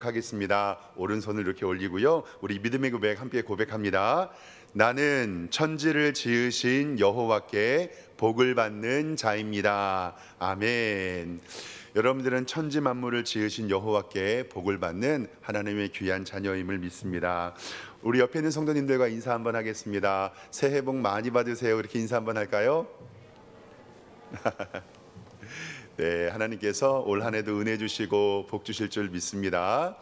하겠습니다. 오른손을 이렇게 올리고요. 우리 믿음의 고백 함께 고백합니다. 나는 천지를 지으신 여호와께 복을 받는 자입니다. 아멘. 여러분들은 천지 만물을 지으신 여호와께 복을 받는 하나님의 귀한 자녀임을 믿습니다. 우리 옆에 있는 성도님들과 인사 한번 하겠습니다. 새해 복 많이 받으세요. 이렇게 인사 한번 할까요? 네, 하나님께서 올 한 해도 은혜 주시고 복 주실 줄 믿습니다.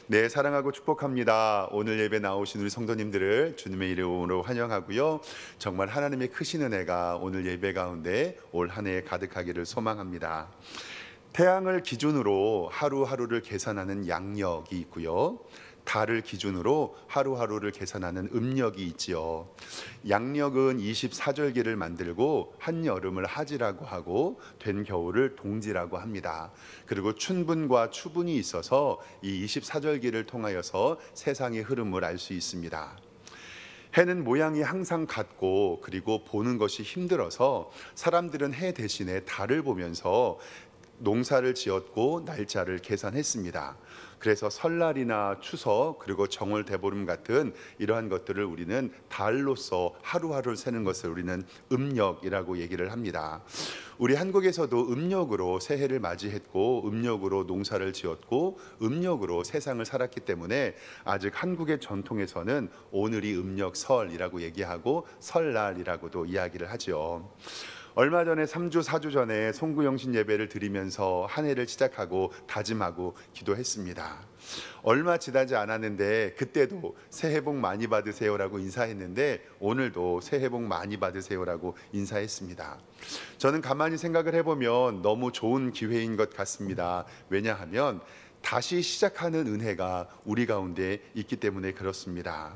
네, 사랑하고 축복합니다. 오늘 예배 나오신 우리 성도님들을 주님의 이름으로 환영하고요. 정말 하나님의 크신 은혜가 오늘 예배 가운데 올 한 해에 가득하기를 소망합니다. 태양을 기준으로 하루하루를 계산하는 양력이 있고요. 달을 기준으로 하루하루를 계산하는 음력이 있지요. 양력은 24절기를 만들고 한여름을 하지라고 하고 된 겨울을 동지라고 합니다. 그리고 춘분과 추분이 있어서 이 24절기를 통하여서 세상의 흐름을 알 수 있습니다. 해는 모양이 항상 같고 그리고 보는 것이 힘들어서 사람들은 해 대신에 달을 보면서 농사를 지었고 날짜를 계산했습니다. 그래서 설날이나 추석 그리고 정월 대보름 같은 이러한 것들을 우리는 달로서 하루하루를 세는 것을 우리는 음력이라고 얘기를 합니다. 우리 한국에서도 음력으로 새해를 맞이했고 음력으로 농사를 지었고 음력으로 세상을 살았기 때문에 아직 한국의 전통에서는 오늘이 음력설이라고 얘기하고 설날이라고도 이야기를 하죠. 얼마 전에 3주 4주 전에 송구영신 예배를 드리면서 한 해를 시작하고 다짐하고 기도했습니다. 얼마 지나지 않았는데 그때도 새해 복 많이 받으세요라고 인사했는데 오늘도 새해 복 많이 받으세요라고 인사했습니다. 저는 가만히 생각을 해보면 너무 좋은 기회인 것 같습니다. 왜냐하면 다시 시작하는 은혜가 우리 가운데 있기 때문에 그렇습니다.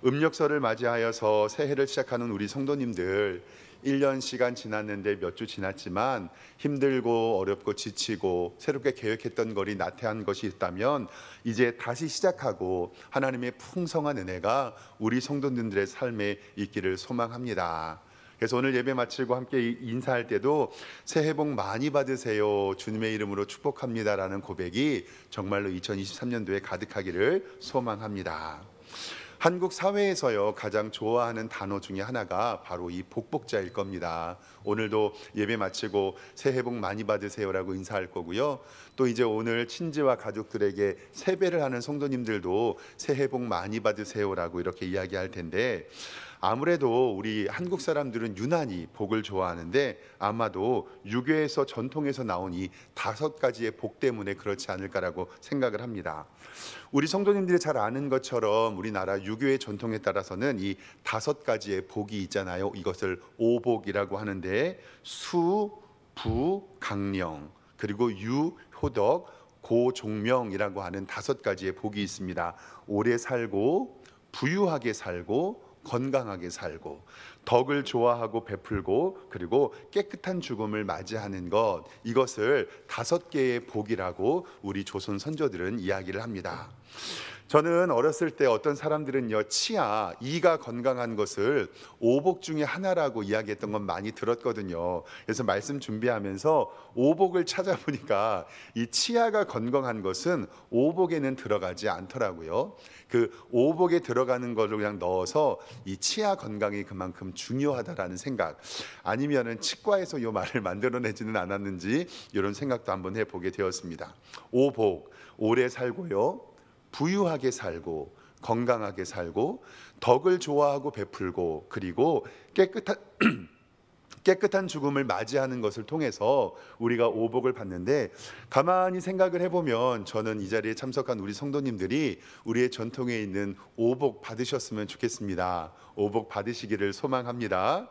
음력설을 맞이하여서 새해를 시작하는 우리 성도님들 1년 시간 지났는데 몇 주 지났지만 힘들고 어렵고 지치고 새롭게 계획했던 것이 나태한 것이 있다면 이제 다시 시작하고 하나님의 풍성한 은혜가 우리 성도님들의 삶에 있기를 소망합니다. 그래서 오늘 예배 마치고 함께 인사할 때도 새해 복 많이 받으세요. 주님의 이름으로 축복합니다라는 고백이 정말로 2023년도에 가득하기를 소망합니다. 한국 사회에서요 가장 좋아하는 단어 중에 하나가 바로 이 복복자일 겁니다. 오늘도 예배 마치고 새해 복 많이 받으세요라고 인사할 거고요. 또 이제 오늘 친지와 가족들에게 세배를 하는 성도님들도 새해 복 많이 받으세요라고 이렇게 이야기할 텐데 아무래도 우리 한국 사람들은 유난히 복을 좋아하는데 아마도 유교에서 전통에서 나온 이 5가지의 복 때문에 그렇지 않을까라고 생각을 합니다. 우리 성도님들이 잘 아는 것처럼 우리나라 유교의 전통에 따라서는 이 5가지의 복이 있잖아요. 이것을 오복이라고 하는데 수, 부, 강령 그리고 유, 효덕, 고, 종명이라고 하는 5가지의 복이 있습니다. 오래 살고 부유하게 살고 건강하게 살고 덕을 좋아하고 베풀고 그리고 깨끗한 죽음을 맞이하는 것, 이것을 5개의 복이라고 우리 조선 선조들은 이야기를 합니다. 저는 어렸을 때 어떤 사람들은요 치아, 이가 건강한 것을 오복 중에 하나라고 이야기했던 건 많이 들었거든요. 그래서 말씀 준비하면서 오복을 찾아보니까 이 치아가 건강한 것은 오복에는 들어가지 않더라고요. 그 오복에 들어가는 것을 그냥 넣어서 이 치아 건강이 그만큼 중요하다라는 생각, 아니면은 치과에서 이 말을 만들어내지는 않았는지 이런 생각도 한번 해보게 되었습니다. 오복, 오래 살고요, 부유하게 살고 건강하게 살고 덕을 좋아하고 베풀고 그리고 깨끗한 죽음을 맞이하는 것을 통해서 우리가 오복을 받는데, 가만히 생각을 해보면 저는 이 자리에 참석한 우리 성도님들이 우리의 전통에 있는 오복 받으셨으면 좋겠습니다. 오복 받으시기를 소망합니다.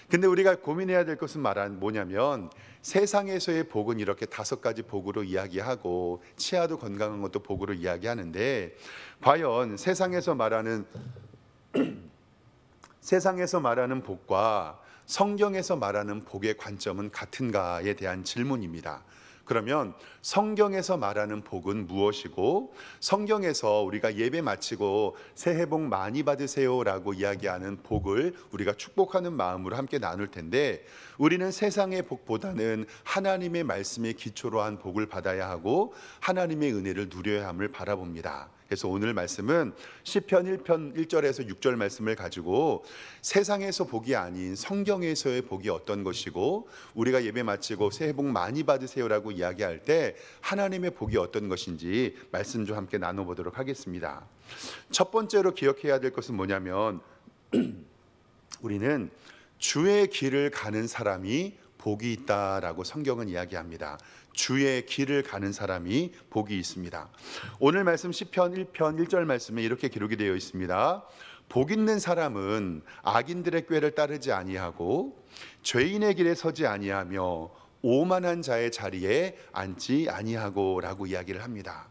근데 우리가 고민해야 될 것은 뭐냐면 세상에서의 복은 이렇게 5가지 복으로 이야기하고 치아도 건강한 것도 복으로 이야기하는데 과연 세상에서 말하는 복과 성경에서 말하는 복의 관점은 같은가에 대한 질문입니다. 그러면 성경에서 말하는 복은 무엇이고, 성경에서 우리가 예배 마치고 새해 복 많이 받으세요라고 이야기하는 복을 우리가 축복하는 마음으로 함께 나눌 텐데, 우리는 세상의 복보다는 하나님의 말씀에 기초로 한 복을 받아야 하고 하나님의 은혜를 누려야 함을 바라봅니다. 그래서 오늘 말씀은 시편 1편 1절에서 6절 말씀을 가지고 세상에서 복이 아닌 성경에서의 복이 어떤 것이고, 우리가 예배 마치고 새해 복 많이 받으세요라고 이야기할 때 하나님의 복이 어떤 것인지 말씀 좀 함께 나눠보도록 하겠습니다. 첫 번째로 기억해야 될 것은 뭐냐면 우리는 주의 길을 가는 사람이 복이 있다라고 성경은 이야기합니다. 주의 길을 가는 사람이 복이 있습니다. 오늘 말씀 시편 1편 1절 말씀에 이렇게 기록이 되어 있습니다. 복 있는 사람은 악인들의 꾀를 따르지 아니하고 죄인의 길에 서지 아니하며 오만한 자의 자리에 앉지 아니하고 라고 이야기를 합니다.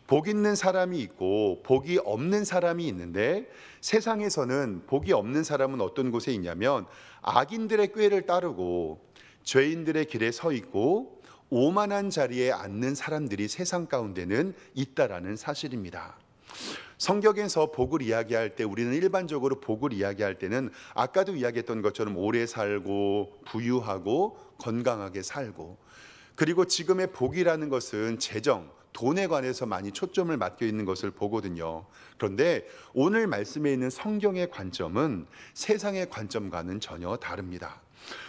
복 있는 사람이 있고 복이 없는 사람이 있는데, 세상에서는 복이 없는 사람은 어떤 곳에 있냐면 악인들의 꾀를 따르고 죄인들의 길에 서 있고 오만한 자리에 앉는 사람들이 세상 가운데는 있다라는 사실입니다. 성경에서 복을 이야기할 때 우리는 일반적으로 복을 이야기할 때는 아까도 이야기했던 것처럼 오래 살고 부유하고 건강하게 살고, 그리고 지금의 복이라는 것은 재정, 돈에 관해서 많이 초점을 맡겨 있는 것을 보거든요. 그런데 오늘 말씀에 있는 성경의 관점은 세상의 관점과는 전혀 다릅니다.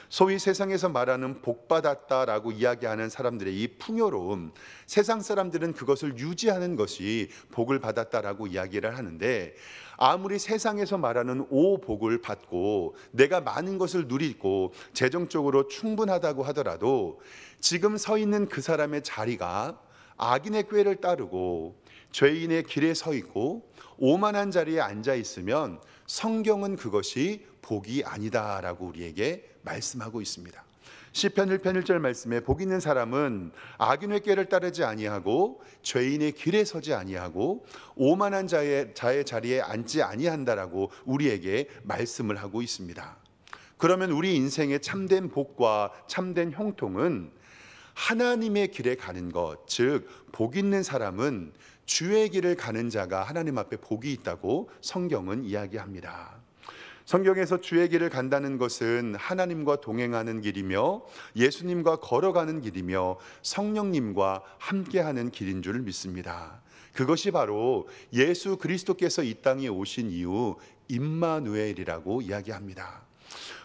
소위 세상에서 말하는 복받았다라고 이야기하는 사람들의 이 풍요로움, 세상 사람들은 그것을 유지하는 것이 복을 받았다라고 이야기를 하는데, 아무리 세상에서 말하는 오복을 받고 내가 많은 것을 누리고 재정적으로 충분하다고 하더라도 지금 서 있는 그 사람의 자리가 악인의 꾀를 따르고 죄인의 길에 서 있고 오만한 자리에 앉아 있으면 성경은 그것이 복이 아니다라고 우리에게 말씀하고 있습니다. 시편 1편 1절 말씀에 복 있는 사람은 악인의 꾀를 따르지 아니하고 죄인의 길에 서지 아니하고 오만한 자의 자리에 앉지 아니한다라고 우리에게 말씀을 하고 있습니다. 그러면 우리 인생의 참된 복과 참된 형통은 하나님의 길에 가는 것, 즉 복 있는 사람은 주의 길을 가는 자가 하나님 앞에 복이 있다고 성경은 이야기합니다. 성경에서 주의 길을 간다는 것은 하나님과 동행하는 길이며 예수님과 걸어가는 길이며 성령님과 함께하는 길인 줄 믿습니다. 그것이 바로 예수 그리스도께서 이 땅에 오신 이후 임마누엘이라고 이야기합니다.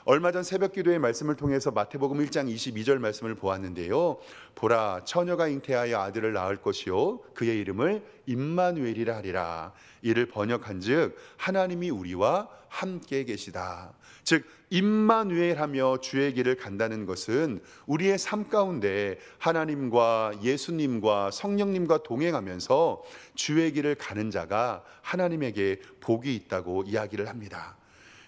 얼마 전 새벽 기도의 말씀을 통해서 마태복음 1장 22절 말씀을 보았는데요. 보라, 처녀가 잉태하여 아들을 낳을 것이요 그의 이름을 임마누엘이라 하리라. 이를 번역한즉 하나님이 우리와 함께 계시다. 즉 임마누엘하며 주의 길을 간다는 것은 우리의 삶 가운데 하나님과 예수님과 성령님과 동행하면서 주의 길을 가는 자가 하나님에게 복이 있다고 이야기를 합니다.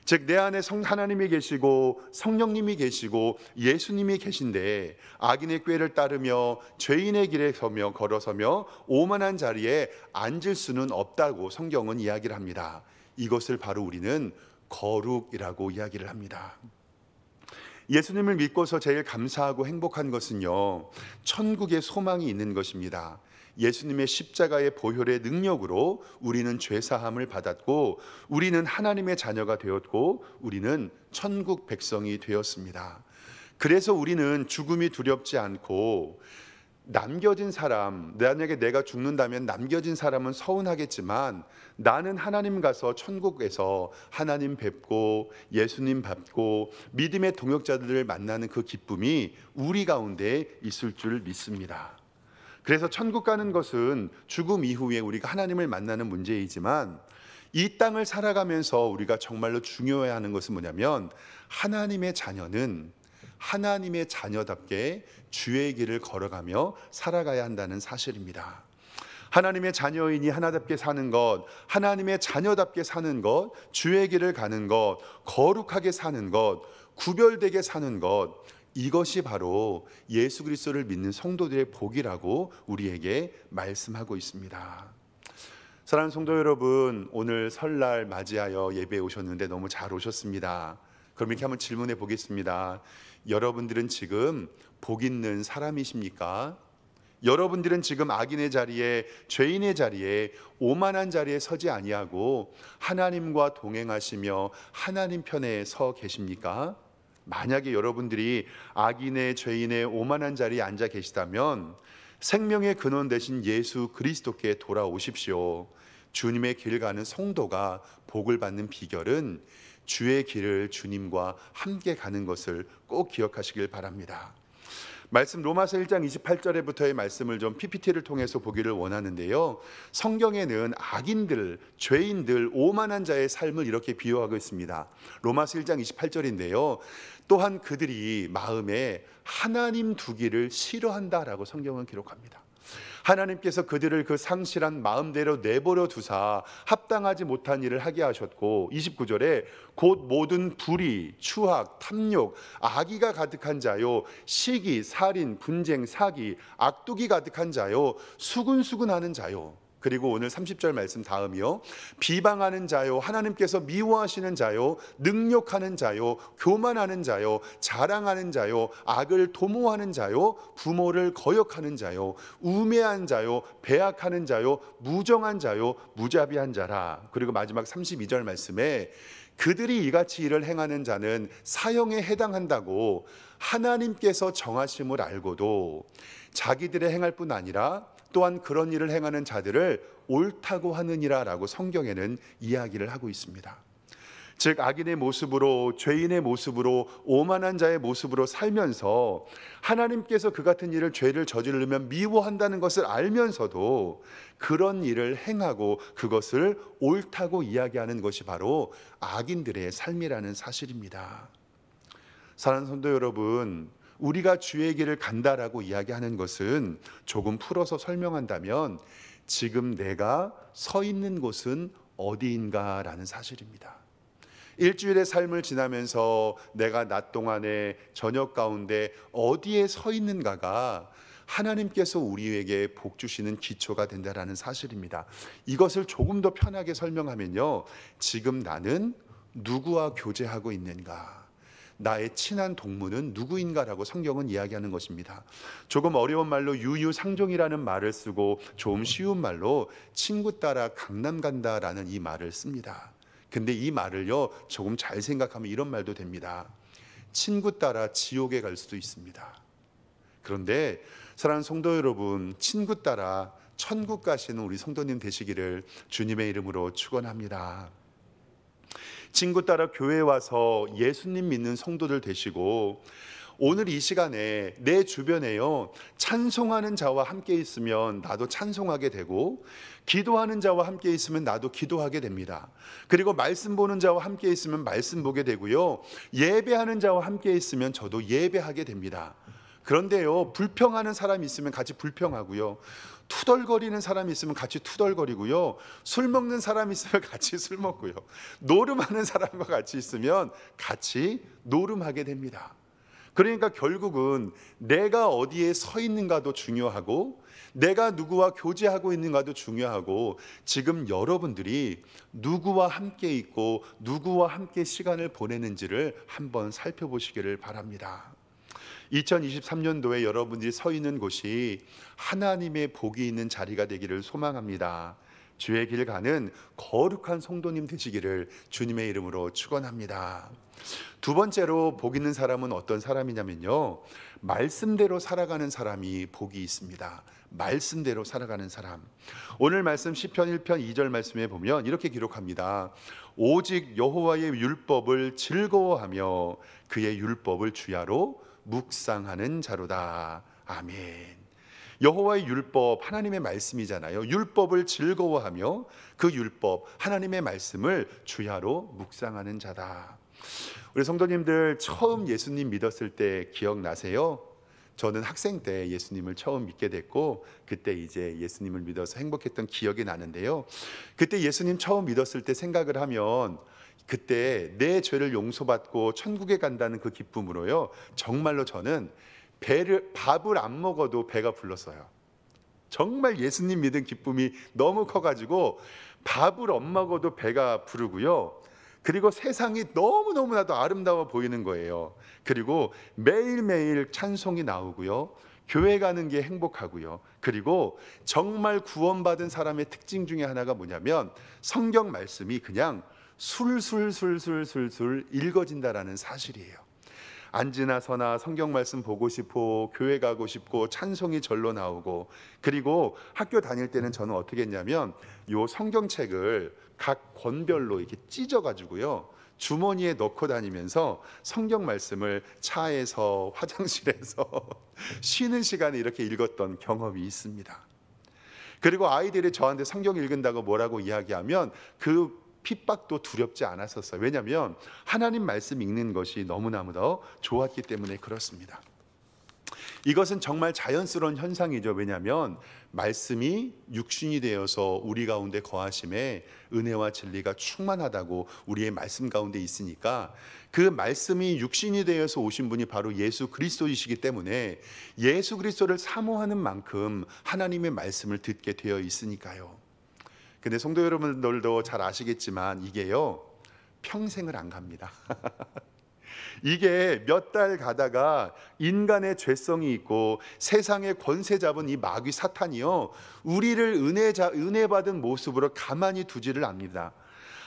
즉 내 안에 하나님이 계시고 성령님이 계시고 예수님이 계신데 악인의 꾀를 따르며 죄인의 길에 서며 걸어서며 오만한 자리에 앉을 수는 없다고 성경은 이야기를 합니다. 이것을 바로 우리는 거룩이라고 이야기를 합니다. 예수님을 믿고서 제일 감사하고 행복한 것은요, 천국에 소망이 있는 것입니다. 예수님의 십자가의 보혈의 능력으로 우리는 죄사함을 받았고 우리는 하나님의 자녀가 되었고 우리는 천국 백성이 되었습니다. 그래서 우리는 죽음이 두렵지 않고 남겨진 사람, 만약에 내가 죽는다면 남겨진 사람은 서운하겠지만 나는 하나님 가서 천국에서 하나님 뵙고 예수님 뵙고 믿음의 동역자들을 만나는 그 기쁨이 우리 가운데 있을 줄 믿습니다. 그래서 천국 가는 것은 죽음 이후에 우리가 하나님을 만나는 문제이지만 이 땅을 살아가면서 우리가 정말로 중요해야 하는 것은 뭐냐면 하나님의 자녀는 하나님의 자녀답게 주의 길을 걸어가며 살아가야 한다는 사실입니다. 하나님의 자녀이니 하나답게 사는 것, 하나님의 자녀답게 사는 것, 주의 길을 가는 것, 거룩하게 사는 것, 구별되게 사는 것, 이것이 바로 예수 그리스도를 믿는 성도들의 복이라고 우리에게 말씀하고 있습니다. 사랑하는 성도 여러분, 오늘 설날 맞이하여 예배에 오셨는데 너무 잘 오셨습니다. 그럼 이렇게 한번 질문해 보겠습니다. 여러분들은 지금 복 있는 사람이십니까? 여러분들은 지금 악인의 자리에, 죄인의 자리에, 오만한 자리에 서지 아니하고 하나님과 동행하시며 하나님 편에 서 계십니까? 만약에 여러분들이 악인의, 죄인의, 오만한 자리에 앉아 계시다면 생명의 근원 되신 예수 그리스도께 돌아오십시오. 주님의 길 가는 성도가 복을 받는 비결은 주의 길을 주님과 함께 가는 것을 꼭 기억하시길 바랍니다. 말씀 로마서 1장 28절에부터의 말씀을 좀 PPT를 통해서 보기를 원하는데요. 성경에는 악인들, 죄인들, 오만한 자의 삶을 이렇게 비유하고 있습니다. 로마서 1장 28절인데요. 또한 그들이 마음에 하나님 두기를 싫어한다라고 성경은 기록합니다. 하나님께서 그들을 그 상실한 마음대로 내버려 두사 합당하지 못한 일을 하게 하셨고, 29절에 곧 모든 불의, 추악, 탐욕, 악의가 가득한 자요, 시기, 살인, 분쟁, 사기, 악독이 가득한 자요, 수근수근하는 자요. 그리고 오늘 30절 말씀 다음이요, 비방하는 자요, 하나님께서 미워하시는 자요, 능욕하는 자요, 교만하는 자요, 자랑하는 자요, 악을 도모하는 자요, 부모를 거역하는 자요, 우매한 자요, 배악하는 자요, 무정한 자요, 무자비한 자라. 그리고 마지막 32절 말씀에 그들이 이같이 일을 행하는 자는 사형에 해당한다고 하나님께서 정하심을 알고도 자기들의 행할 뿐 아니라 또한 그런 일을 행하는 자들을 옳다고 하느니라 라고 성경에는 이야기를 하고 있습니다. 즉 악인의 모습으로, 죄인의 모습으로, 오만한 자의 모습으로 살면서 하나님께서 그 같은 일을, 죄를 저지르면 미워한다는 것을 알면서도 그런 일을 행하고 그것을 옳다고 이야기하는 것이 바로 악인들의 삶이라는 사실입니다. 사랑하는 성도 여러분, 우리가 주의 길을 간다라고 이야기하는 것은 조금 풀어서 설명한다면 지금 내가 서 있는 곳은 어디인가라는 사실입니다. 일주일의 삶을 지나면서 내가 낮 동안에, 저녁 가운데 어디에 서 있는가가 하나님께서 우리에게 복 주시는 기초가 된다라는 사실입니다. 이것을 조금 더 편하게 설명하면요, 지금 나는 누구와 교제하고 있는가, 나의 친한 동무는 누구인가라고 성경은 이야기하는 것입니다. 조금 어려운 말로 유유상종이라는 말을 쓰고 좀 쉬운 말로 친구 따라 강남 간다라는 이 말을 씁니다. 근데 이 말을요, 조금 잘 생각하면 이런 말도 됩니다. 친구 따라 지옥에 갈 수도 있습니다. 그런데 사랑하는 성도 여러분, 친구 따라 천국 가시는 우리 성도님 되시기를 주님의 이름으로 축원합니다. 친구 따라 교회에 와서 예수님 믿는 성도들 되시고, 오늘 이 시간에 내 주변에요, 찬송하는 자와 함께 있으면 나도 찬송하게 되고, 기도하는 자와 함께 있으면 나도 기도하게 됩니다. 그리고 말씀 보는 자와 함께 있으면 말씀 보게 되고요, 예배하는 자와 함께 있으면 저도 예배하게 됩니다. 그런데요, 불평하는 사람이 있으면 같이 불평하고요, 투덜거리는 사람이 있으면 같이 투덜거리고요, 술 먹는 사람이 있으면 같이 술 먹고요, 노름하는 사람과 같이 있으면 같이 노름하게 됩니다. 그러니까 결국은 내가 어디에 서 있는가도 중요하고, 내가 누구와 교제하고 있는가도 중요하고, 지금 여러분들이 누구와 함께 있고 누구와 함께 시간을 보내는지를 한번 살펴보시기를 바랍니다. 2023년도에 여러분들이 서 있는 곳이 하나님의 복이 있는 자리가 되기를 소망합니다. 주의 길 가는 거룩한 성도님 되시기를 주님의 이름으로 축원합니다. 두 번째로 복 있는 사람은 어떤 사람이냐면요, 말씀대로 살아가는 사람이 복이 있습니다. 말씀대로 살아가는 사람. 오늘 말씀 시편 1편 2절 말씀에 보면 이렇게 기록합니다. 오직 여호와의 율법을 즐거워하며 그의 율법을 주야로 묵상하는 자로다. 아멘. 여호와의 율법, 하나님의 말씀이잖아요. 율법을 즐거워하며 그 율법, 하나님의 말씀을 주야로 묵상하는 자다. 우리 성도님들 처음 예수님 믿었을 때 기억나세요? 저는 학생 때 예수님을 처음 믿게 됐고, 그때 이제 예수님을 믿어서 행복했던 기억이 나는데요, 그때 예수님 처음 믿었을 때 생각을 하면 그때 내 죄를 용서받고 천국에 간다는 그 기쁨으로요, 정말로 저는 밥을 안 먹어도 배가 불렀어요. 정말 예수님 믿은 기쁨이 너무 커가지고 밥을 안 먹어도 배가 부르고요, 그리고 세상이 너무너무나도 아름다워 보이는 거예요. 그리고 매일매일 찬송이 나오고요, 교회 가는 게 행복하고요. 그리고 정말 구원받은 사람의 특징 중에 하나가 뭐냐면 성경 말씀이 그냥 술술술술술술 읽어진다라는 사실이에요. 앉으나 서나 성경 말씀 보고 싶고 교회 가고 싶고 찬송이 절로 나오고, 그리고 학교 다닐 때는 저는 어떻게 했냐면 요 성경책을 각 권별로 이렇게 찢어 가지고요 주머니에 넣고 다니면서 성경 말씀을 차에서 화장실에서 쉬는 시간에 이렇게 읽었던 경험이 있습니다. 그리고 아이들이 저한테 성경 읽는다고 뭐라고 이야기하면 그 핍박도 두렵지 않았었어요. 왜냐하면 하나님 말씀 읽는 것이 너무나도 좋았기 때문에 그렇습니다. 이것은 정말 자연스러운 현상이죠. 왜냐하면 말씀이 육신이 되어서 우리 가운데 거하심에 은혜와 진리가 충만하다고 우리의 말씀 가운데 있으니까, 그 말씀이 육신이 되어서 오신 분이 바로 예수 그리스도이시기 때문에 예수 그리스도를 사모하는 만큼 하나님의 말씀을 듣게 되어 있으니까요. 근데 성도 여러분들도 잘 아시겠지만 이게요 평생을 안 갑니다. 이게 몇 달 가다가 인간의 죄성이 있고 세상의 권세 잡은 이 마귀 사탄이요 우리를 은혜 받은 모습으로 가만히 두지를 않습니다.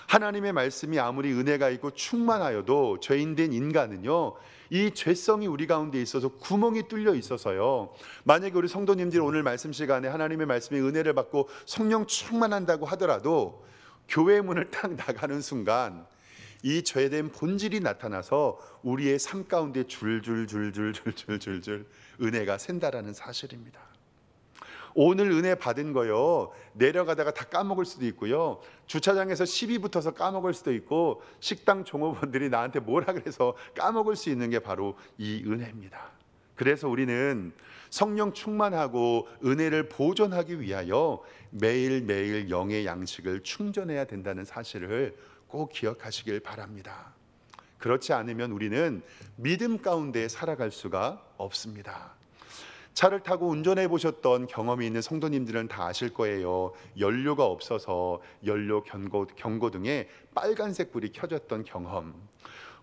하나님의 말씀이 아무리 은혜가 있고 충만하여도 죄인된 인간은요 이 죄성이 우리 가운데 있어서 구멍이 뚫려 있어서요, 만약에 우리 성도님들이 오늘 말씀 시간에 하나님의 말씀에 은혜를 받고 성령 충만한다고 하더라도 교회 문을 딱 나가는 순간 이 죄된 본질이 나타나서 우리의 삶 가운데 줄줄줄줄줄줄줄 은혜가 샌다라는 사실입니다. 오늘 은혜 받은 거요 내려가다가 다 까먹을 수도 있고요, 주차장에서 시비 붙어서 까먹을 수도 있고, 식당 종업원들이 나한테 뭐라 그래서 까먹을 수 있는 게 바로 이 은혜입니다. 그래서 우리는 성령 충만하고 은혜를 보존하기 위하여 매일매일 영의 양식을 충전해야 된다는 사실을 꼭 기억하시길 바랍니다. 그렇지 않으면 우리는 믿음 가운데 살아갈 수가 없습니다. 차를 타고 운전해 보셨던 경험이 있는 성도님들은 다 아실 거예요. 연료가 없어서 연료 경고등에 빨간색 불이 켜졌던 경험.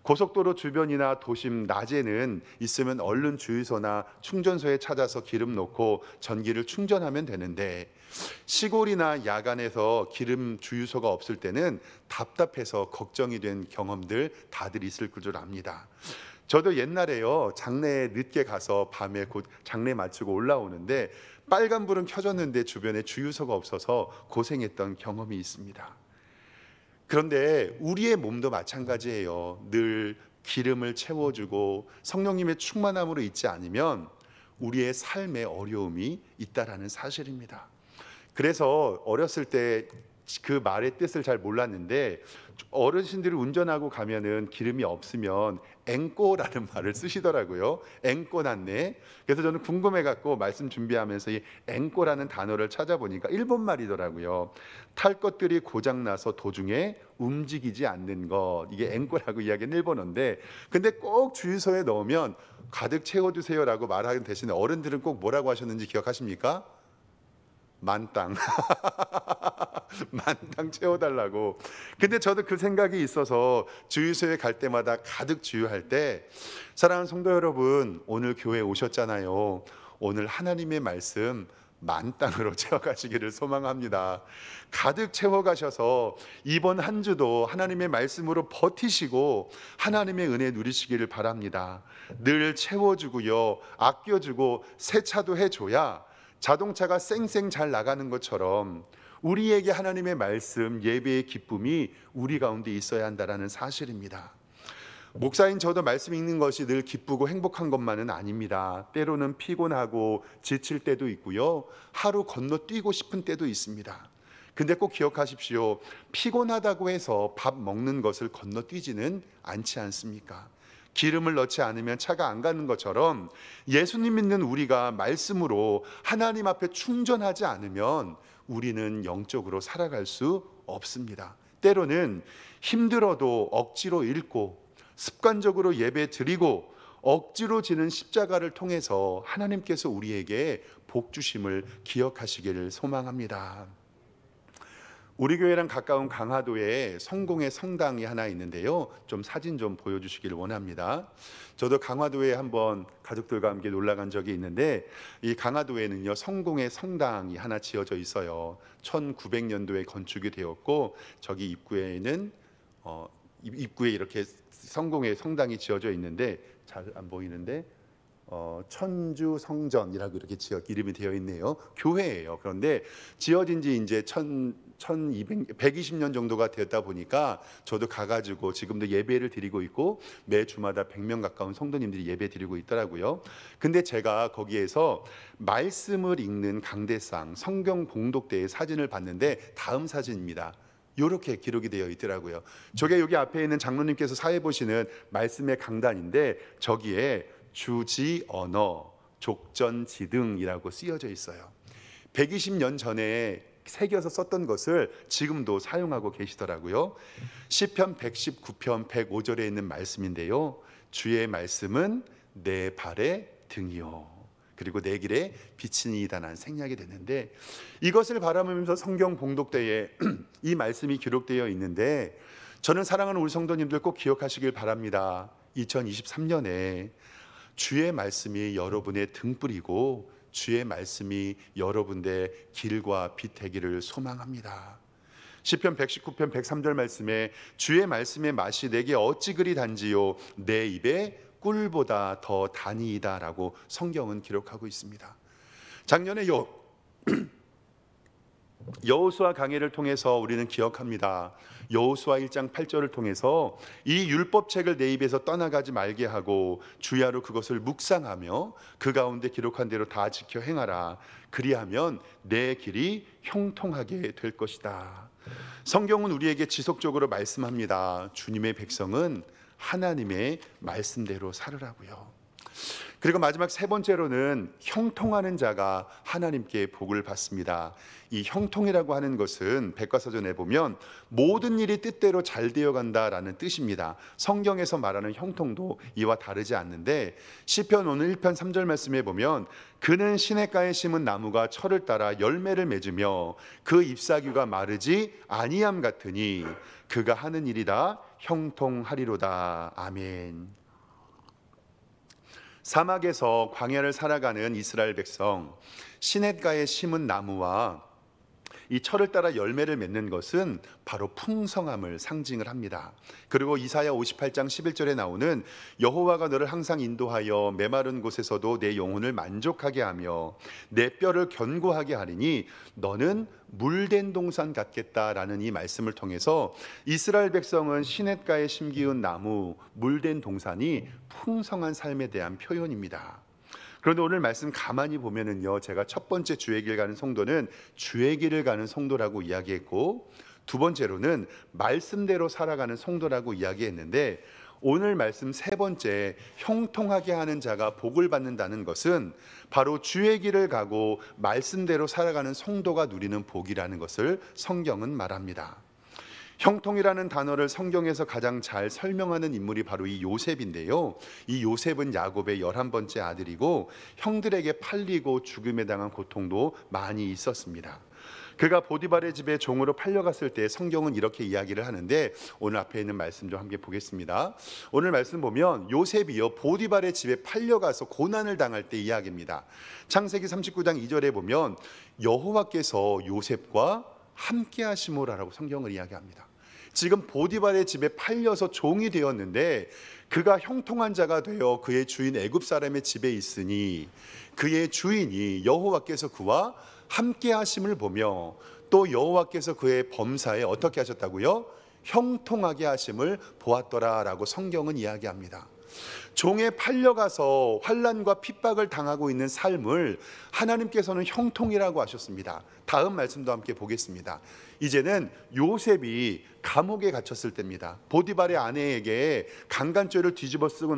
고속도로 주변이나 도심 낮에는 있으면 얼른 주유소나 충전소에 찾아서 기름 넣고 전기를 충전하면 되는데, 시골이나 야간에서 기름 주유소가 없을 때는 답답해서 걱정이 된 경험들 다들 있을 줄 압니다. 저도 옛날에요 장례에 늦게 가서 밤에 곧 장례 마치고 올라오는데 빨간불은 켜졌는데 주변에 주유소가 없어서 고생했던 경험이 있습니다. 그런데 우리의 몸도 마찬가지예요. 늘 기름을 채워주고 성령님의 충만함으로 있지 않으면 우리의 삶에 어려움이 있다라는 사실입니다. 그래서 어렸을 때 그 말의 뜻을 잘 몰랐는데 어르신들이 운전하고 가면은 기름이 없으면 앵꼬라는 말을 쓰시더라고요. 앵꼬 났네. 그래서 저는 궁금해갖고 말씀 준비하면서 이 앵꼬라는 단어를 찾아보니까 일본 말이더라고요. 탈 것들이 고장나서 도중에 움직이지 않는 것, 이게 앵꼬라고 이야기는 일본어인데, 근데 꼭 주유소에 넣으면 가득 채워주세요라고 말하는 대신에 어른들은 꼭 뭐라고 하셨는지 기억하십니까? 만땅 만땅 채워달라고. 근데 저도 그 생각이 있어서 주유소에 갈 때마다 가득 주유할 때, 사랑하는 성도 여러분, 오늘 교회에 오셨잖아요. 오늘 하나님의 말씀 만땅으로 채워가시기를 소망합니다. 가득 채워가셔서 이번 한 주도 하나님의 말씀으로 버티시고 하나님의 은혜 누리시기를 바랍니다. 늘 채워주고요 아껴주고 세차도 해줘야 자동차가 쌩쌩 잘 나가는 것처럼 우리에게 하나님의 말씀, 예배의 기쁨이 우리 가운데 있어야 한다는 사실입니다. 목사인 저도 말씀 읽는 것이 늘 기쁘고 행복한 것만은 아닙니다. 때로는 피곤하고 지칠 때도 있고요, 하루 건너뛰고 싶은 때도 있습니다. 근데 꼭 기억하십시오. 피곤하다고 해서 밥 먹는 것을 건너뛰지는 않지 않습니까? 기름을 넣지 않으면 차가 안 가는 것처럼 예수님 믿는 우리가 말씀으로 하나님 앞에 충전하지 않으면 우리는 영적으로 살아갈 수 없습니다. 때로는 힘들어도 억지로 읽고 습관적으로 예배 드리고 억지로 지는 십자가를 통해서 하나님께서 우리에게 복 주심을 기억하시기를 소망합니다. 우리 교회랑 가까운 강화도에 성공의 성당이 하나 있는데요. 좀 사진 좀 보여주시길 원합니다. 저도 강화도에 한번 가족들과 함께 놀러 간 적이 있는데 이 강화도에는요 성공의 성당이 하나 지어져 있어요. 1900년도에 건축이 되었고 저기 입구에는 입구에 이렇게 성공의 성당이 지어져 있는데 잘 안 보이는데 천주 성전이라고 이렇게 이름이 되어 있네요. 교회예요. 그런데 지어진 지 이제 120년 정도가 되었다 보니까 저도 가가지고 지금도 예배를 드리고 있고 매 주마다 100명 가까운 성도님들이 예배 드리고 있더라고요. 근데 제가 거기에서 말씀을 읽는 강대상 성경 봉독대의 사진을 봤는데 다음 사진입니다. 이렇게 기록이 되어 있더라고요. 저게 여기 앞에 있는 장로님께서 사회 보시는 말씀의 강단인데 저기에 주지 언어 족전지등이라고 쓰여져 있어요. 120년 전에 새겨서 썼던 것을 지금도 사용하고 계시더라고요. 시편 119편 105절에 있는 말씀인데요. 주의 말씀은 내 발의 등이요 그리고 내 길에 빛이니이다라는 생략이 됐는데 이것을 바라보면서 성경 봉독대에 이 말씀이 기록되어 있는데 저는 사랑하는 우리 성도님들 꼭 기억하시길 바랍니다. 2023년에 주의 말씀이 여러분의 등불이고 주의 말씀이 여러분의 길과 빛 되기를 소망합니다. 시편 119편 103절 말씀에 주의 말씀의 맛이 내게 어찌 그리 단지요 내 입에 꿀보다 더 단이이다 라고 성경은 기록하고 있습니다. 작년에 여호수아 강해를 통해서 우리는 기억합니다. 여호수아 1장 8절을 통해서 이 율법책을 내 입에서 떠나가지 말게 하고 주야로 그것을 묵상하며 그 가운데 기록한 대로 다 지켜 행하라. 그리하면 내 길이 형통하게 될 것이다. 성경은 우리에게 지속적으로 말씀합니다. 주님의 백성은 하나님의 말씀대로 살으라고요. 그리고 마지막 세 번째로는 형통하는 자가 하나님께 복을 받습니다. 이 형통이라고 하는 것은 백과사전에 보면 모든 일이 뜻대로 잘 되어간다라는 뜻입니다. 성경에서 말하는 형통도 이와 다르지 않는데 시편 오늘 1편 3절 말씀에 보면 그는 시냇가에 심은 나무가 철을 따라 열매를 맺으며 그 잎사귀가 마르지 아니함 같으니 그가 하는 일이 다 형통하리로다. 아멘. 사막에서 광야를 살아가는 이스라엘 백성, 시냇가에 심은 나무와 이 철을 따라 열매를 맺는 것은 바로 풍성함을 상징을 합니다. 그리고 이사야 58장 11절에 나오는 여호와가 너를 항상 인도하여 메마른 곳에서도 내 영혼을 만족하게 하며 내 뼈를 견고하게 하리니 너는 물된 동산 같겠다라는 이 말씀을 통해서 이스라엘 백성은 시냇가에 심기운 나무, 물된 동산이 풍성한 삶에 대한 표현입니다. 그런데 오늘 말씀 가만히 보면은요, 제가 첫 번째 주의 길 가는 성도는 주의 길을 가는 성도라고 이야기했고, 두 번째로는 말씀대로 살아가는 성도라고 이야기했는데, 오늘 말씀 세 번째 형통하게 하는 자가 복을 받는다는 것은 바로 주의 길을 가고 말씀대로 살아가는 성도가 누리는 복이라는 것을 성경은 말합니다. 형통이라는 단어를 성경에서 가장 잘 설명하는 인물이 바로 이 요셉인데요. 이 요셉은 야곱의 11번째 아들이고 형들에게 팔리고 죽음에 당한 고통도 많이 있었습니다. 그가 보디발의 집에 종으로 팔려갔을 때 성경은 이렇게 이야기를 하는데 오늘 앞에 있는 말씀 좀 함께 보겠습니다. 오늘 말씀 보면 요셉이요 보디발의 집에 팔려가서 고난을 당할 때 이야기입니다. 창세기 39장 2절에 보면 여호와께서 요셉과 함께 하시모라라고 성경을 이야기합니다. 지금 보디발의 집에 팔려서 종이 되었는데 그가 형통한 자가 되어 그의 주인 애굽 사람의 집에 있으니 그의 주인이 여호와께서 그와 함께 하심을 보며 또 여호와께서 그의 범사에 어떻게 하셨다고요? 형통하게 하심을 보았더라라고 성경은 이야기합니다. 종에 팔려가서 환난과 핍박을 당하고 있는 삶을 하나님께서는 형통이라고 하셨습니다. 다음 말씀도 함께 보겠습니다. 이제는 요셉이 감옥에 갇혔을 때입니다. 보디발의 아내에게 강간죄를 뒤집어 쓰고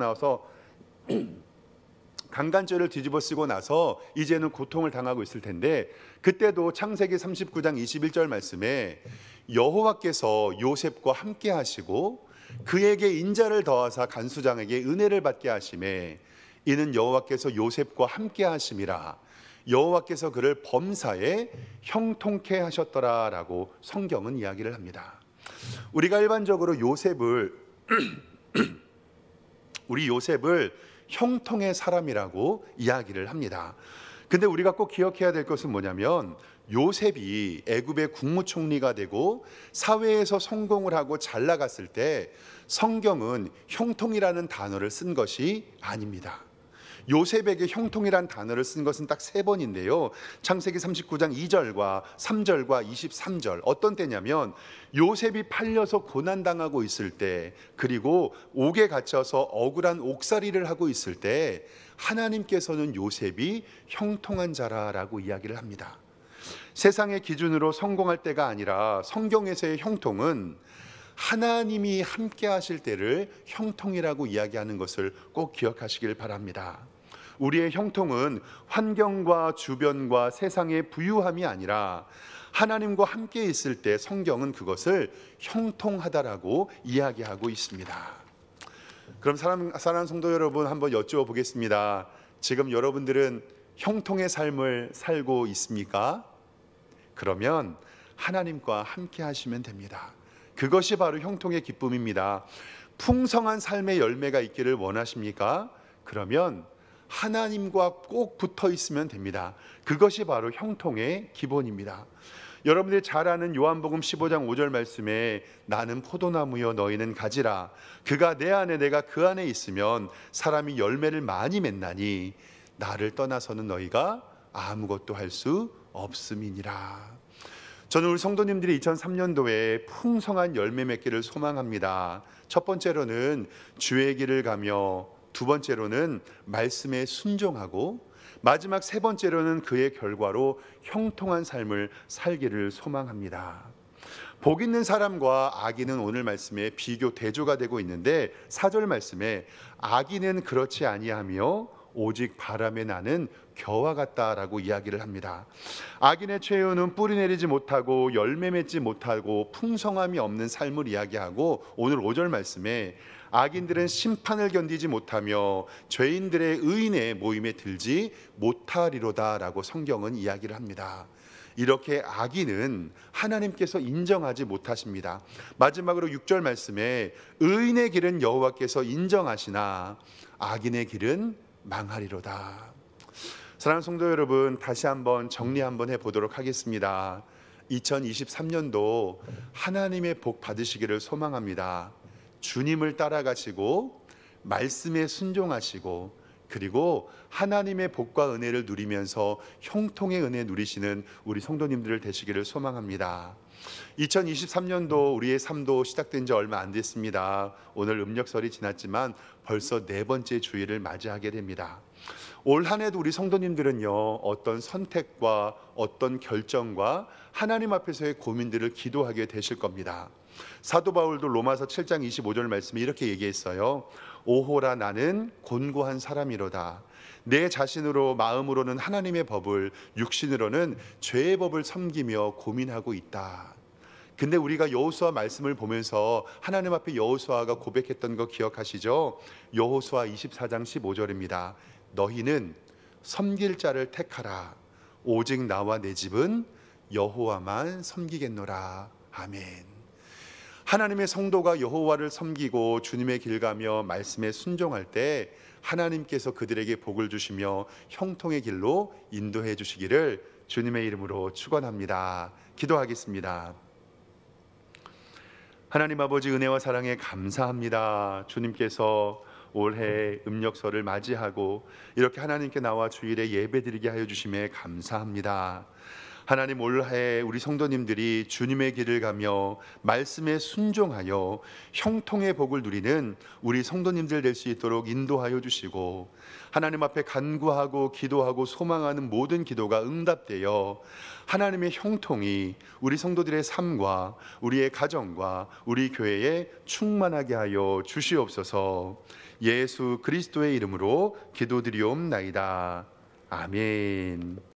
나서 이제는 고통을 당하고 있을 텐데 그때도 창세기 39장 21절 말씀에 여호와께서 요셉과 함께 하시고 그에게 인자를 더하사 간수장에게 은혜를 받게 하심에 이는 여호와께서 요셉과 함께 하심이라. 여호와께서 그를 범사에 형통케 하셨더라라고 성경은 이야기를 합니다. 우리가 일반적으로 우리 요셉을 형통의 사람이라고 이야기를 합니다. 근데 우리가 꼭 기억해야 될 것은 뭐냐면 요셉이 애굽의 국무총리가 되고 사회에서 성공을 하고 잘 나갔을 때 성경은 형통이라는 단어를 쓴 것이 아닙니다. 요셉에게 형통이란 단어를 쓴 것은 딱 3번인데요. 창세기 39장 2절과 3절과 23절. 어떤 때냐면 요셉이 팔려서 고난당하고 있을 때, 그리고 옥에 갇혀서 억울한 옥살이를 하고 있을 때 하나님께서는 요셉이 형통한 자라라고 이야기를 합니다. 세상의 기준으로 성공할 때가 아니라 성경에서의 형통은 하나님이 함께 하실 때를 형통이라고 이야기하는 것을 꼭 기억하시길 바랍니다. 우리의 형통은 환경과 주변과 세상의 부유함이 아니라 하나님과 함께 있을 때 성경은 그것을 형통하다라고 이야기하고 있습니다. 그럼 사랑하는 성도 여러분, 한번 여쭈어 보겠습니다. 지금 여러분들은 형통의 삶을 살고 있습니까? 그러면 하나님과 함께 하시면 됩니다. 그것이 바로 형통의 기쁨입니다. 풍성한 삶의 열매가 있기를 원하십니까? 그러면 하나님과 꼭 붙어 있으면 됩니다. 그것이 바로 형통의 기본입니다. 여러분들이 잘 아는 요한복음 15장 5절 말씀에 나는 포도나무여 너희는 가지라 그가 내 안에 내가 그 안에 있으면 사람이 열매를 많이 맺나니 나를 떠나서는 너희가 아무것도 할 수 없음이니라. 저는 우리 성도님들이 2003년도에 풍성한 열매 맺기를 소망합니다. 첫 번째로는 주의 길을 가며, 두 번째로는 말씀에 순종하고, 마지막 세 번째로는 그의 결과로 형통한 삶을 살기를 소망합니다. 복 있는 사람과 악인은 오늘 말씀에 비교 대조가 되고 있는데 4절 말씀에 악인은 그렇지 아니하며 오직 바람에 나는 겨와 같다라고 이야기를 합니다. 악인의 최후는 뿌리 내리지 못하고 열매 맺지 못하고 풍성함이 없는 삶을 이야기하고, 오늘 5절 말씀에 악인들은 심판을 견디지 못하며 죄인들의 의인의 모임에 들지 못하리로다라고 성경은 이야기를 합니다. 이렇게 악인은 하나님께서 인정하지 못하십니다. 마지막으로 6절 말씀에 의인의 길은 여호와께서 인정하시나 악인의 길은 망하리로다. 사랑하는 성도 여러분, 다시 한번 정리 한번 해보도록 하겠습니다. 2023년도 하나님의 복 받으시기를 소망합니다. 주님을 따라가시고 말씀에 순종하시고, 그리고 하나님의 복과 은혜를 누리면서 형통의 은혜 누리시는 우리 성도님들 되시기를 소망합니다. 2023년도 우리의 삶도 시작된 지 얼마 안 됐습니다. 오늘 음력설이 지났지만 벌써 4번째 주일을 맞이하게 됩니다. 올 한 해도 우리 성도님들은요, 어떤 선택과 어떤 결정과 하나님 앞에서의 고민들을 기도하게 되실 겁니다. 사도 바울도 로마서 7장 25절 말씀에 이렇게 얘기했어요. 오호라 나는 곤고한 사람이로다. 내 자신으로 마음으로는 하나님의 법을, 육신으로는 죄의 법을 섬기며 고민하고 있다. 근데 우리가 여호수아 말씀을 보면서 하나님 앞에 여호수아가 고백했던 거 기억하시죠? 여호수아 24장 15절입니다. 너희는 섬길 자를 택하라. 오직 나와 내 집은 여호와만 섬기겠노라. 아멘. 하나님의 성도가 여호와를 섬기고 주님의 길 가며 말씀에 순종할 때 하나님께서 그들에게 복을 주시며 형통의 길로 인도해 주시기를 주님의 이름으로 축원합니다. 기도하겠습니다. 하나님 아버지, 은혜와 사랑에 감사합니다. 주님께서 올해 음력설을 맞이하고 이렇게 하나님께 나와 주일에 예배드리게 하여 주심에 감사합니다. 하나님, 올해 우리 성도님들이 주님의 길을 가며 말씀에 순종하여 형통의 복을 누리는 우리 성도님들 될 수 있도록 인도하여 주시고, 하나님 앞에 간구하고 기도하고 소망하는 모든 기도가 응답되어 하나님의 형통이 우리 성도들의 삶과 우리의 가정과 우리 교회에 충만하게 하여 주시옵소서. 예수 그리스도의 이름으로 기도드리옵나이다. 아멘.